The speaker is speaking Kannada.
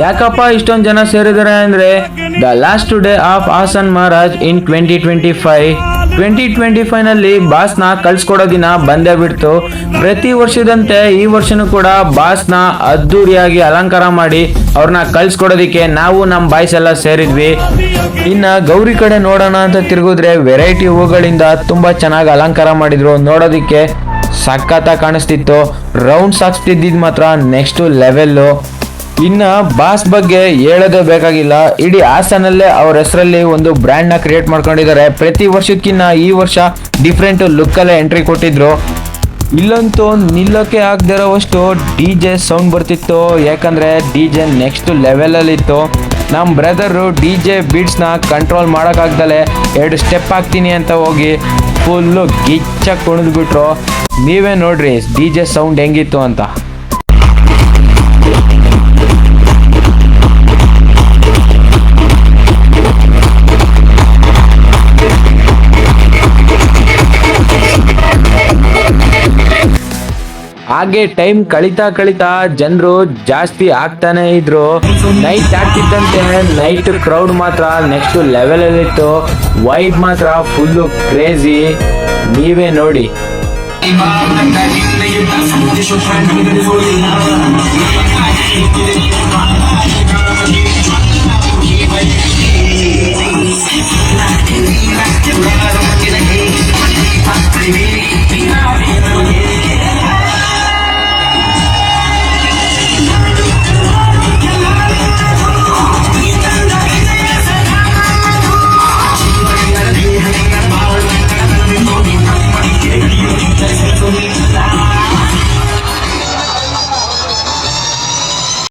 ಯಾಕಪ್ಪ ಇಷ್ಟೊಂದು ಜನ ಸೇರಿದ್ದಾರೆ ಅಂದ್ರೆ the last day of Hassan Maharaj in 2025 ನಲ್ಲಿ ಬಾಸ್ ನ ಕಳ್ಸ್ಕೊಡೋ ದಿನ ಬಂದೇ ಬಿಡ್ತು. ಪ್ರತಿ ವರ್ಷದಂತೆ ಈ ವರ್ಷನೂ ಕೂಡ ಬಾಸ್ ನ ಅದ್ದೂರಿಯಾಗಿ ಅಲಂಕಾರ ಮಾಡಿ ಅವ್ರನ್ನ ಕಳ್ಸ್ಕೊಡೋದಿಕ್ಕೆ ನಾವು ನಮ್ಮ ಬಾಯ್ಸ್ ಎಲ್ಲ ಸೇರಿದ್ವಿ. ಇನ್ನ ಗೌರಿ ಕಡೆ ನೋಡೋಣ ಅಂತ ತಿರುಗಿದ್ರೆ ವೆರೈಟಿ ಹೂಗಳಿಂದ ತುಂಬಾ ಚೆನ್ನಾಗಿ ಅಲಂಕಾರ ಮಾಡಿದ್ರು. ನೋಡೋದಿಕ್ಕೆ ಸಖತ್ತಾಗಿ ಕಾಣಿಸ್ತಿತ್ತು. ರೌಂಡ್ಸ್ ಹಾಕ್ಸ್ತಿದ್ದಿದ್ ಮಾತ್ರ ನೆಕ್ಸ್ಟ್ ಲೆವೆಲ್ಲು. ಇನ್ನ ಬಾಸ್ ಬಗ್ಗೆ ಹೇಳೋದೇ ಬೇಕಾಗಿಲ್ಲ. ಇಡೀ ಹಾಸನಲ್ಲೇ ಅವ್ರ ಹೆಸರಲ್ಲಿ ಒಂದು ಬ್ರ್ಯಾಂಡ್ ನ ಕ್ರಿಯೇಟ್ ಮಾಡ್ಕೊಂಡಿದ್ದಾರೆ. ಪ್ರತಿ ವರ್ಷಕ್ಕಿನ್ನ ಈ ವರ್ಷ ಡಿಫ್ರೆಂಟ್ ಲುಕ್ ಅಲ್ಲೇ ಎಂಟ್ರಿ ಕೊಟ್ಟಿದ್ರು. ಇಲ್ಲಂತೂ ನಿಲ್ಲೋಕೆ ಆಗದೆ ಇರೋವಷ್ಟು DJ ಸೌಂಡ್ ಬರ್ತಿತ್ತು. ಯಾಕಂದ್ರೆ DJ ನೆಕ್ಸ್ಟ್ ಲೆವೆಲ್ ಅಲ್ಲಿ ಇತ್ತು. ನಮ್ಮ ಬ್ರದರು DJ ಬೀಟ್ಸ್ ನ ಕಂಟ್ರೋಲ್ ಮಾಡೋಕ್ಕಾಗ್ದಲೆ 2 ಸ್ಟೆಪ್ ಹಾಕ್ತೀನಿ ಅಂತ ಹೋಗಿ ಫುಲ್ಲು ಗಿಚ್ಚಾಗಿ ಕುಣಿದ್ಬಿಟ್ರು. ನೀವೇ ನೋಡ್ರಿ DJ ಸೌಂಡ್ ಹೆಂಗಿತ್ತು ಅಂತ. ಹಾಗೆ ಟೈಮ್ ಕಳಿತಾ ಜನರು ಜಾಸ್ತಿ ಆಗ್ತಾನೆ ಇದ್ರು. ನೈಟ್ ಆಗ್ತಿದ್ದಂತೆ ನೈಟ್ ಕ್ರೌಡ್ ಮಾತ್ರ ನೆಕ್ಸ್ಟ್ ಲೆವೆಲ್ ಅಲ್ಲಿ ಇತ್ತು. ವೈಬ್ ಮಾತ್ರ ಫುಲ್ಲು ಕ್ರೇಜಿ. ನೀವೇ ನೋಡಿ.